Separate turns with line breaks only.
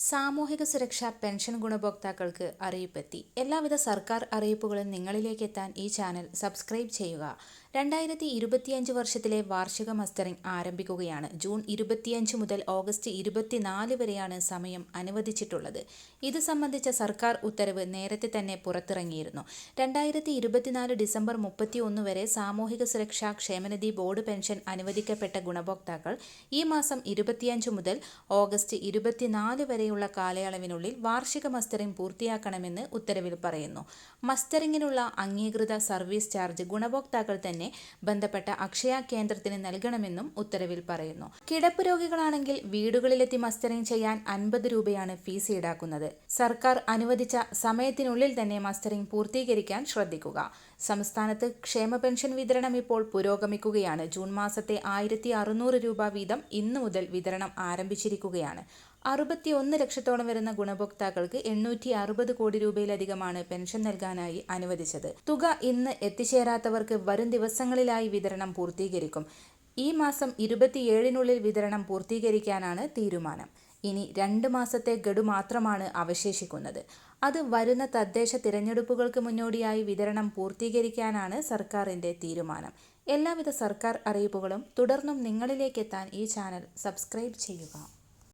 സാമൂഹിക സുരക്ഷാ പെൻഷൻ ഗുണഭോക്താക്കൾക്ക് അറിയിപ്പെത്തി. എല്ലാവിധ സർക്കാർ അറിയിപ്പുകളും നിങ്ങളിലേക്ക് എത്താൻ ഈ ചാനൽ സബ്സ്ക്രൈബ് ചെയ്യുക. 2025 വർഷത്തിലെ വാർഷിക മസ്റ്ററിംഗ് ആരംഭിക്കുകയാണ്. ജൂൺ 25 മുതൽ ഓഗസ്റ്റ് 24 വരെയാണ് സമയം അനുവദിച്ചിട്ടുള്ളത്. ഇത് സംബന്ധിച്ച സർക്കാർ ഉത്തരവ് നേരത്തെ തന്നെ പുറത്തിറങ്ങിയിരുന്നു. 2024 ഡിസംബർ 31 വരെ സാമൂഹിക സുരക്ഷാ ക്ഷേമനിധി ബോർഡ് പെൻഷൻ അനുവദിക്കപ്പെട്ട ഗുണഭോക്താക്കൾ ഈ മാസം 25 മുതൽ ഓഗസ്റ്റ് 24 വരെയുള്ള കാലയളവിനുള്ളിൽ വാർഷിക മസ്റ്ററിംഗ് പൂർത്തിയാക്കണമെന്ന് ഉത്തരവിൽ പറയുന്നു. മസ്റ്ററിംഗിനുള്ള അംഗീകൃത സർവീസ് ചാർജ് ഗുണഭോക്താക്കൾ തന്നെ ബന്ധപ്പെട്ട അക്ഷയ കേന്ദ്രത്തിന് നൽകണമെന്നും ഉത്തരവിൽ പറയുന്നു. കിടപ്പ് രോഗികളാണെങ്കിൽ വീടുകളിലെത്തി മസ്റ്ററിംഗ് ചെയ്യാൻ 50 രൂപയാണ് ഫീസ് ഈടാക്കുന്നത്. സർക്കാർ അനുവദിച്ച സമയത്തിനുള്ളിൽ തന്നെ മസ്റ്ററിംഗ് പൂർത്തീകരിക്കാൻ ശ്രദ്ധിക്കുക. സംസ്ഥാനത്ത് ക്ഷേമ പെൻഷൻ വിതരണം ഇപ്പോൾ പുരോഗമിക്കുകയാണ്. ജൂൺ മാസത്തെ 1600 രൂപ വീതം ഇന്നു മുതൽ വിതരണം ആരംഭിച്ചിരിക്കുകയാണ്. 61 ലക്ഷത്തോളം വരുന്ന ഗുണഭോക്താക്കൾക്ക് 860 കോടി രൂപയിലധികമാണ് പെൻഷൻ നൽകാനായി അനുവദിച്ചത്. തുക ഇന്ന് എത്തിച്ചേരാത്തവർക്ക് വരും ദിവസങ്ങളിലായി വിതരണം പൂർത്തീകരിക്കും. ഈ മാസം 27-നുള്ളിൽ വിതരണം പൂർത്തീകരിക്കാനാണ് തീരുമാനം. ഇനി 2 മാസത്തെ ഗഡു മാത്രമാണ് അവശേഷിക്കുന്നത്. അത് വരുന്ന തദ്ദേശ തിരഞ്ഞെടുപ്പുകൾക്ക് മുന്നോടിയായി വിതരണം പൂർത്തീകരിക്കാനാണ് സർക്കാരിന്റെ തീരുമാനം. എല്ലാവിധ സർക്കാർ അറിയിപ്പുകളും തുടർന്നും നിങ്ങളിലേക്ക് എത്താൻ ഈ ചാനൽ സബ്സ്ക്രൈബ് ചെയ്യുക.